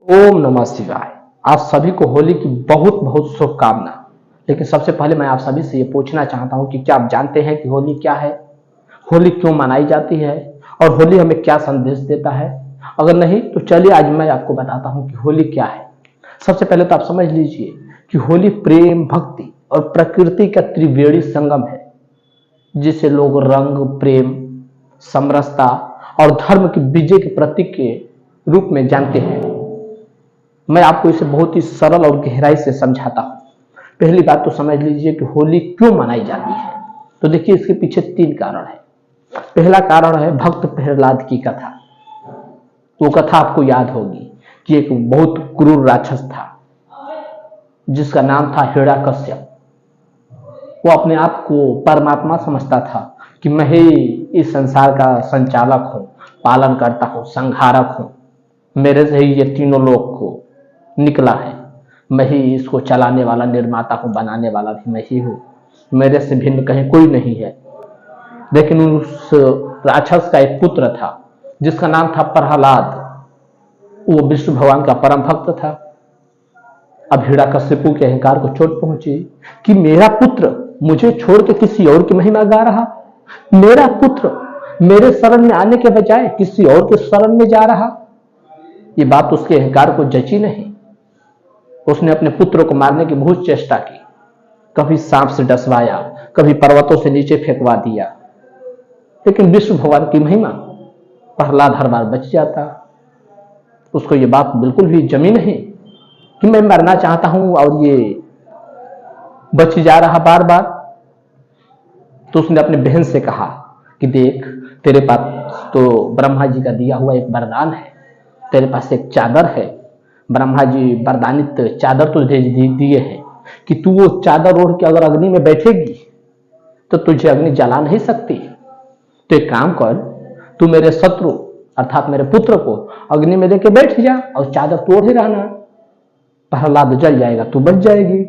ओम नमः शिवाय। आप सभी को होली की बहुत बहुत शुभकामना। लेकिन सबसे पहले मैं आप सभी से ये पूछना चाहता हूँ कि क्या आप जानते हैं कि होली क्या है, होली क्यों मनाई जाती है और होली हमें क्या संदेश देता है। अगर नहीं तो चलिए आज मैं आपको बताता हूँ कि होली क्या है। सबसे पहले तो आप समझ लीजिए कि होली प्रेम, भक्ति और प्रकृति का त्रिवेणी संगम है, जिसे लोग रंग, प्रेम, समरसता और धर्म की विजय के प्रतीक के रूप में जानते हैं। मैं आपको इसे बहुत ही सरल और गहराई से समझाता हूँ। पहली बात तो समझ लीजिए कि होली क्यों मनाई जाती है। तो देखिए, इसके पीछे 3 कारण है। पहला कारण है भक्त प्रहलाद की कथा। वो कथा आपको याद होगी कि एक बहुत क्रूर राक्षस था जिसका नाम था हिरण्यकश्यप। वो अपने आप को परमात्मा समझता था कि मैं ही इस संसार का संचालक हूँ, पालन करता हूँ, संहारक हूँ। मेरे से ही ये तीनों लोग को निकला है। मैं ही इसको चलाने वाला, निर्माता हूँ, बनाने वाला भी मैं ही हूँ। मेरे से भिन्न कहीं कोई नहीं है। लेकिन उस राक्षस का एक पुत्र था जिसका नाम था प्रहलाद। वो विष्णु भगवान का परम भक्त था। अब हिरण्यकश्यपु के अहंकार को चोट पहुंची कि मेरा पुत्र मुझे छोड़ के किसी और की महिमा गा रहा, मेरा पुत्र मेरे शरण में आने के बजाय किसी और के शरण में जा रहा। ये बात उसके अहंकार को जची नहीं। उसने अपने पुत्र को मारने की बहुत चेष्टा की। कभी सांप से डसवाया, कभी पर्वतों से नीचे फेंकवा दिया, लेकिन विष्णु भगवान की महिमा, प्रहलाद हर बार बच जाता। उसको ये बात बिल्कुल भी जमी नहीं कि मैं मरना चाहता हूं और ये बच जा रहा बार बार। तो उसने अपने बहन से कहा कि देख, तेरे पास तो ब्रह्मा जी का दिया हुआ एक वरदान है, तेरे पास एक चादर है। ब्रह्मा जी वरदानित चादर तुझे दिए हैं कि तू वो चादर ओढ़ के अगर अग्नि में बैठेगी तो तुझे अग्नि जला नहीं सकती। तो एक काम कर, तू मेरे शत्रु अर्थात मेरे पुत्र को अग्नि में लेके बैठ जा और चादर तोड़ ही रहना। प्रहलाद जल जाएगा, तू बच जाएगी।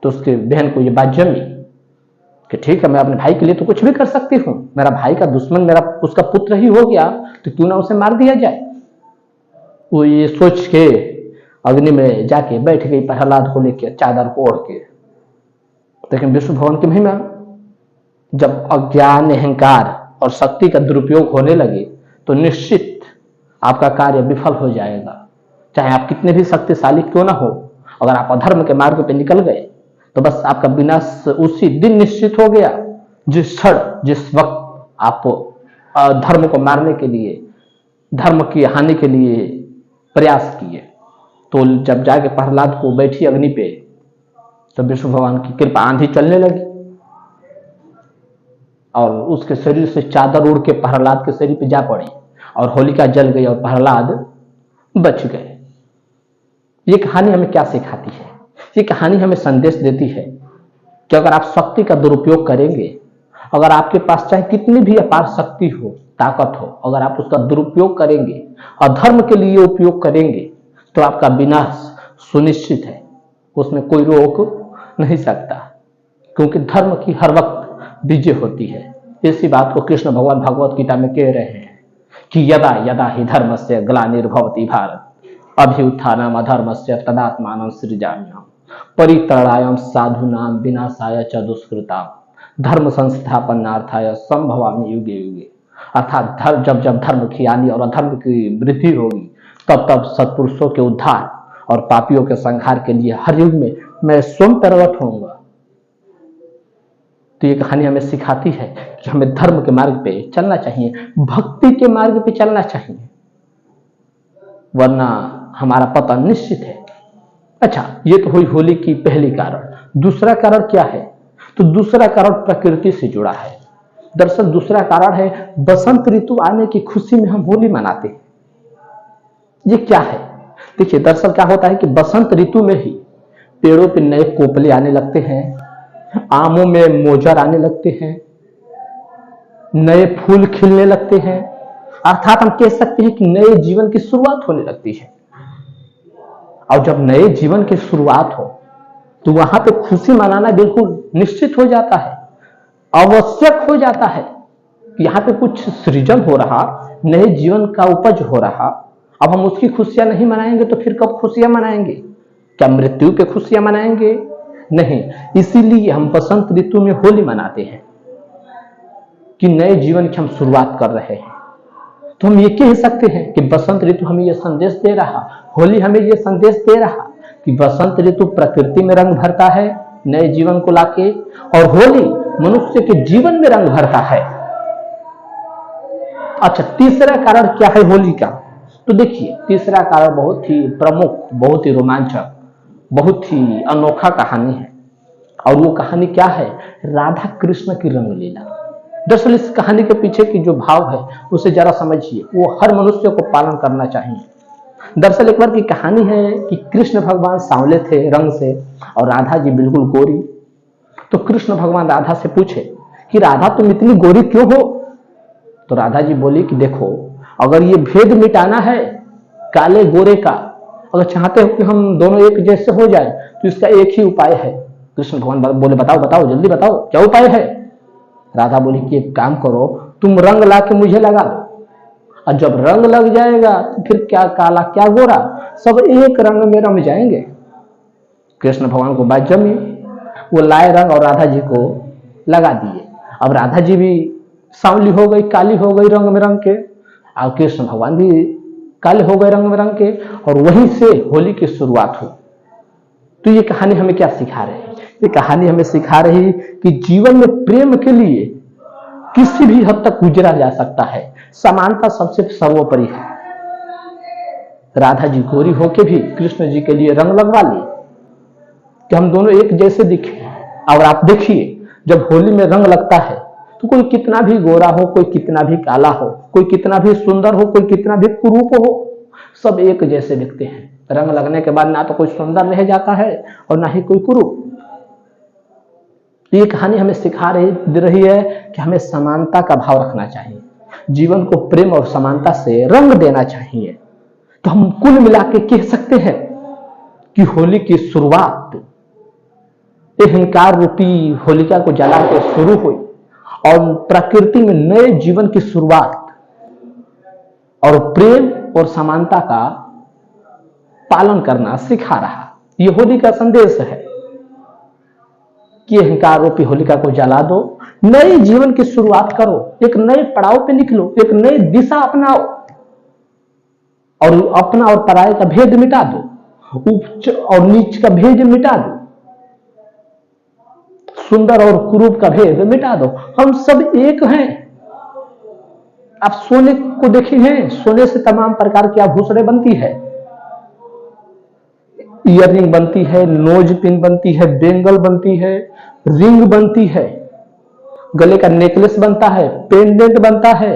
तो उसके बहन को ये बात जमी कि ठीक है, मैं अपने भाई के लिए तो कुछ भी कर सकती हूँ। मेरा भाई का दुश्मन मेरा उसका पुत्र ही हो गया, तो क्यों ना उसे मार दिया जाए। वो ये सोच के अग्नि में जाके बैठ गई प्रहलाद को लेकर चादर को ओढ़ के। लेकिन विष्णु भगवान की महिमा, जब अज्ञान, अहंकार और शक्ति का दुरुपयोग होने लगे तो निश्चित आपका कार्य विफल हो जाएगा। चाहे आप कितने भी शक्तिशाली क्यों ना हो, अगर आप अधर्म के मार्ग पे निकल गए तो बस आपका विनाश उसी दिन निश्चित हो गया जिस क्षण, जिस वक्त आप धर्म को मारने के लिए, धर्म की हानि के लिए प्रयास किए। तो जब जाके प्रहलाद को बैठी अग्नि पे तो विष्णु भगवान की कृपा, आंधी चलने लगी और उसके शरीर से चादर उड़ के प्रहलाद के शरीर पे जा पड़ी और होलिका जल गई और प्रहलाद बच गए। ये कहानी हमें क्या सिखाती है? ये कहानी हमें संदेश देती है कि अगर आप शक्ति का दुरुपयोग करेंगे, अगर आपके पास चाहे कितनी भी अपार शक्ति हो, ताकत हो, अगर आप उसका दुरुपयोग करेंगे, अधर्म के लिए उपयोग करेंगे, तो आपका विनाश सुनिश्चित है। उसमें कोई रोक नहीं सकता, क्योंकि धर्म की हर वक्त विजय होती है। इसी बात को कृष्ण भगवान भगवत गीता में कह रहे हैं कि यदा यदा हि धर्मस्य ग्लानिर्भवति भारत अभ्युत्थानम् अधर्मस्य तदात्मानं सृजाम्यहम् परित्राणाय साधूनां विनाशाय च दुष्कृताम् धर्म संस्थापनार्थाय संभवामि युगे युगे। अर्थात जब जब धर्म की हानि और अधर्म की वृद्धि होगी, तब तब सत्पुरुषों के उद्धार और पापियों के संहार के लिए हर युग में मैं स्वयं प्रकट होऊंगा। तो ये कहानी हमें सिखाती है कि हमें धर्म के मार्ग पे चलना चाहिए, भक्ति के मार्ग पे चलना चाहिए, वरना हमारा पतन निश्चित है। अच्छा, ये तो हुई होली की पहली कारण। दूसरा कारण क्या है? तो दूसरा कारण प्रकृति से जुड़ा है। दरअसल दूसरा कारण है बसंत ऋतु आने की खुशी में हम होली मनाते हैं। ये क्या है? देखिए, दरअसल क्या होता है कि बसंत ऋतु में ही पेड़ों पे नए कोपले आने लगते हैं, आमों में मोजर आने लगते हैं, नए फूल खिलने लगते हैं। अर्थात हम कह सकते हैं कि नए जीवन की शुरुआत होने लगती है। और जब नए जीवन की शुरुआत हो तो वहां पे खुशी मनाना बिल्कुल निश्चित हो जाता है, आवश्यक हो जाता है। यहाँ पे कुछ सृजन हो रहा, नए जीवन का उपज हो रहा, अब हम उसकी खुशियां नहीं मनाएंगे तो फिर कब खुशियां मनाएंगे? क्या मृत्यु पे खुशियां मनाएंगे? नहीं। इसीलिए हम बसंत ऋतु में होली मनाते हैं कि नए जीवन की हम शुरुआत कर रहे हैं। तो हम ये कह सकते हैं कि बसंत ऋतु हमें यह संदेश दे रहा, होली हमें यह संदेश दे रहा कि बसंत ऋतु प्रकृति में रंग भरता है नए जीवन को लाके, और होली मनुष्य के जीवन में रंग भरता है। अच्छा, तीसरा कारण क्या है होली का? तो देखिए, तीसरा कारण बहुत ही प्रमुख, बहुत ही रोमांचक, बहुत ही अनोखा कहानी है। और वो कहानी क्या है? राधा कृष्ण की रंगलीला। दरअसल इस कहानी के पीछे की जो भाव है उसे जरा समझिए, वो हर मनुष्य को पालन करना चाहिए। दरअसल एक बार की कहानी है कि कृष्ण भगवान सांवले थे रंग से और राधा जी बिल्कुल गोरी। तो कृष्ण भगवान राधा से पूछे कि राधा तुम इतनी गोरी क्यों हो? तो राधा जी बोली कि देखो, अगर ये भेद मिटाना है काले गोरे का, अगर चाहते हो कि हम दोनों एक जैसे हो जाए तो इसका एक ही उपाय है। कृष्ण भगवान बोले बताओ बताओ जल्दी बताओ क्या उपाय है? राधा बोली कि एक काम करो, तुम रंग ला के मुझे लगा दो, और जब रंग लग जाएगा तो फिर क्या काला क्या गोरा सब एक रंग में रम जाएंगे। कृष्ण भगवान को बात जमी, वो लाए रंग और राधा जी को लगा दिए। अब राधा जी भी सांवली हो गई, काली हो गई रंग में रंग के, और कृष्ण भगवान भी काले हो गए रंग में रंग के, और वहीं से होली की शुरुआत हुई। तो ये कहानी हमें क्या सिखा रही है? ये कहानी हमें सिखा रही कि जीवन में प्रेम के लिए किसी भी हद तक गुजरा जा सकता है, समानता सबसे सर्वोपरि है। राधा जी गोरी होके भी कृष्ण जी के लिए रंग लगवा ली कि हम दोनों एक जैसे दिखे। और आप देखिए, जब होली में रंग लगता है तो कोई कितना भी गोरा हो, कोई कितना भी काला हो, कोई कितना भी सुंदर हो, कोई कितना भी कुरूप हो, सब एक जैसे दिखते हैं। रंग लगने के बाद ना तो कोई सुंदर रह जाता है और ना ही कोई कुरूप। ये कहानी हमें सिखा रही है कि हमें समानता का भाव रखना चाहिए, जीवन को प्रेम और समानता से रंग देना चाहिए। तो हम कुल मिला के कह सकते हैं कि होली की शुरुआत अहंकार रूपी होलिका को जला के शुरू हुई और प्रकृति में नए जीवन की शुरुआत और प्रेम और समानता का पालन करना सिखा रहा। यह होली का संदेश है कि अहंकार रूपी होलिका को जला दो, नए जीवन की शुरुआत करो, एक नए पड़ाव पे निकलो, एक नई दिशा अपनाओ और अपना और पराये का भेद मिटा दो, उच्च और नीच का भेद मिटा दो, सुंदर और कुरूप का भेद मिटा दो। हम सब एक हैं। आप सोने को देखे हैं, सोने से तमाम प्रकार की आभूषणें बनती है, ईयररिंग बनती है, नोज पिन बनती है, बेंगल बनती है, रिंग बनती है, गले का नेकलेस बनता है, पेंडेंट बनता है,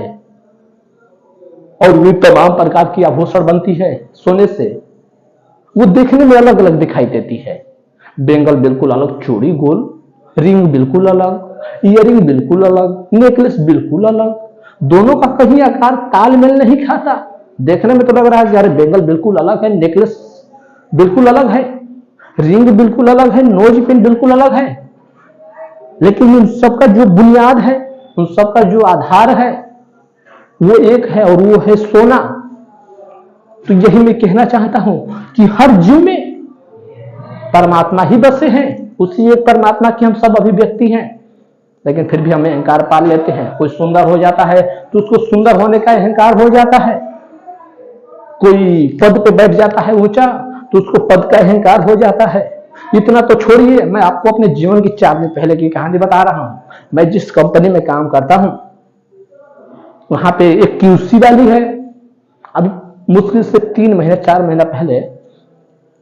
और भी तमाम प्रकार की आभूषण बनती है सोने से। वो देखने में अलग अलग दिखाई देती है। बेंगल बिल्कुल अलग, चूड़ी गोल, रिंग बिल्कुल अलग, ईयरिंग बिल्कुल अलग, नेकलेस बिल्कुल अलग। दोनों का कहीं आकार तालमेल नहीं खाता। देखने में तो लग रहा है कि यार बेंगल बिल्कुल अलग है, नेकलेस बिल्कुल अलग है, रिंग बिल्कुल अलग है, नोज पिन बिल्कुल अलग है, लेकिन उन सबका जो बुनियाद है, उन सबका जो आधार है वो एक है और वो है सोना। तो यही मैं कहना चाहता हूं कि हर जीव में परमात्मा ही बसे हैं, उसी एक परमात्मा की हम सब अभिव्यक्ति हैं, लेकिन फिर भी हमें अहंकार पाल लेते हैं। कोई सुंदर हो जाता है तो उसको सुंदर होने का अहंकार हो जाता है, कोई पद पे बैठ जाता है ऊंचा तो उसको पद का अहंकार हो जाता है। इतना तो छोड़िए, मैं आपको अपने जीवन की 4 दिन पहले की कहानी बता रहा हूं। मैं जिस कंपनी में काम करता हूं वहां पे एक क्यूसी वाली है। अब मुश्किल से 3 महीने 4 महीना पहले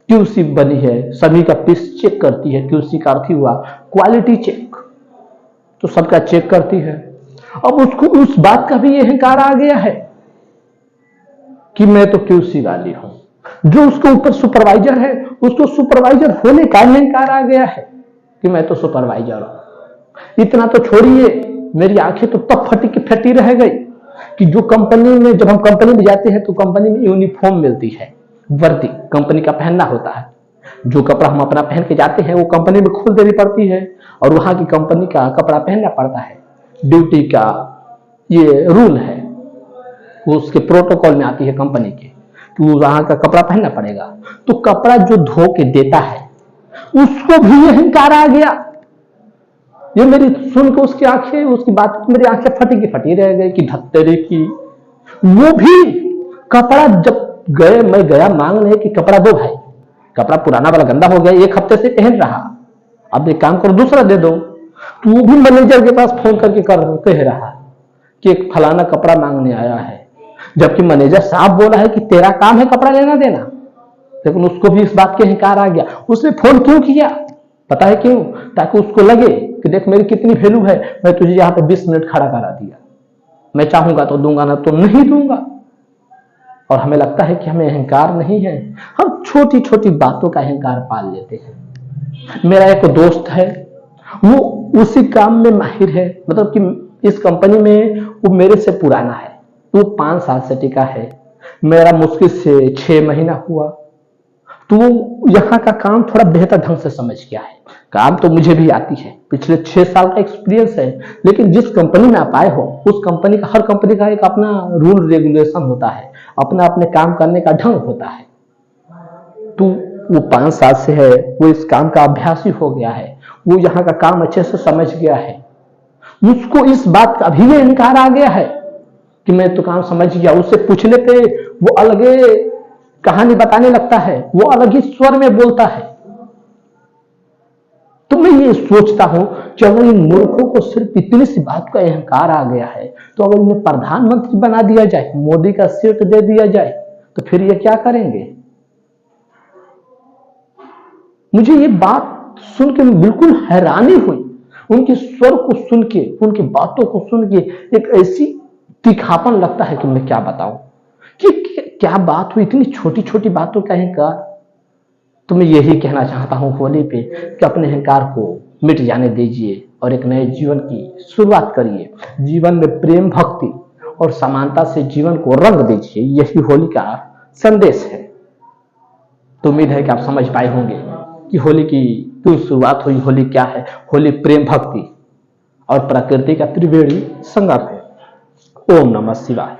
क्यूसी बनी है, सभी का पीस चेक करती है। क्यूसी का अर्थ हुआ क्वालिटी चेक, तो सबका चेक करती है। अब उसको उस बात का भी अहंकार आ गया है कि मैं तो क्यूसी वाली हूं। जो उसके ऊपर सुपरवाइजर है उसको सुपरवाइजर होने का अहंकार आ गया है कि मैं तो सुपरवाइजर हूं। इतना तो छोड़िए, मेरी आंखें तो तब फटी की फटी रह गई कि जो कंपनी में, जब हम कंपनी में जाते हैं तो कंपनी में यूनिफॉर्म मिलती है, वर्दी कंपनी का पहनना होता है। जो कपड़ा हम अपना पहन के जाते हैं वो कंपनी में खोल देनी पड़ती है और वहां की कंपनी का कपड़ा पहनना पड़ता है। ड्यूटी का ये रूल है, वो उसके प्रोटोकॉल में आती है कंपनी के। कि वहां का कपड़ा पहनना पड़ेगा। तो कपड़ा जो धो के देता है उसको भी ये अहंकार आ गया। ये मेरी सुन के उसकी आंखें, उसकी बात मेरी आंखें फटी की फटी रह गई कि धत्तेरे की। वो भी कपड़ा जब गए, मैं गया मांगने कि कपड़ा दो भाई, कपड़ा पुराना वाला गंदा हो गया, 1 हफ्ते से पहन रहा, अब एक काम करो दूसरा दे दो। तो वो भी मैनेजर के पास फोन करके कह रहा कि एक फलाना कपड़ा मांगने आया है, जबकि मैनेजर साहब बोला है कि तेरा काम है कपड़ा लेना देना। लेकिन उसको भी इस बात के अहंकार आ गया। उसने फोन क्यों किया पता है क्यों? ताकि उसको लगे कि देख मेरी कितनी वैल्यू है, मैं तुझे यहां पे 20 मिनट खड़ा करा दिया, मैं चाहूंगा तो दूंगा ना तो नहीं दूंगा। और हमें लगता है कि हमें अहंकार नहीं है, हम छोटी छोटी बातों का अहंकार पाल लेते हैं। मेरा एक दोस्त है, वो उसी काम में माहिर है, मतलब कि इस कंपनी में वो मेरे से पुराना है, वो 5 साल से टिका है, मेरा मुश्किल से 6 महीना हुआ। तो वो यहाँ का काम थोड़ा बेहतर ढंग से समझ गया है। काम तो मुझे भी आती है, पिछले 6 साल का एक्सपीरियंस है। लेकिन जिस कंपनी में आप आए हो उस कंपनी का, हर कंपनी का एक अपना रूल रेगुलेशन होता है, अपना अपने काम करने का ढंग होता है। तो वो 5 साल से है, वो इस काम का अभ्यासी हो गया है, वो यहाँ का काम अच्छे से समझ गया है। उसको इस बात का भी इनकार आ गया है कि मैं तो काम समझ गया। उससे पूछने पे वो अलगे कहानी बताने लगता है, वो अलग ही स्वर में बोलता है। तो मैं ये सोचता हूं कि अगर इन मूर्खों को सिर्फ इतनी सी बात का अहंकार आ गया है, तो अगर इन्हें प्रधानमंत्री बना दिया जाए, मोदी का सीट दे दिया जाए, तो फिर ये क्या करेंगे? मुझे ये बात सुन के बिल्कुल हैरानी हुई। उनके स्वर को सुन के, उनकी बातों को सुन के एक ऐसी तीखापन लगता है कि मैं क्या बताऊं कि क्या बात हुई, इतनी छोटी छोटी बातों का अहंकार। तो मैं यही कहना चाहता हूं होली पे कि अपने अहंकार को मिट जाने दीजिए और एक नए जीवन की शुरुआत करिए। जीवन में प्रेम, भक्ति और समानता से जीवन को रंग दीजिए। यही होली का संदेश है। तो उम्मीद है कि आप समझ पाए होंगे कि होली की क्यों शुरुआत हुई, होली क्या है। होली प्रेम, भक्ति और प्रकृति का त्रिवेणी संगम है। ओम नमः शिवाय।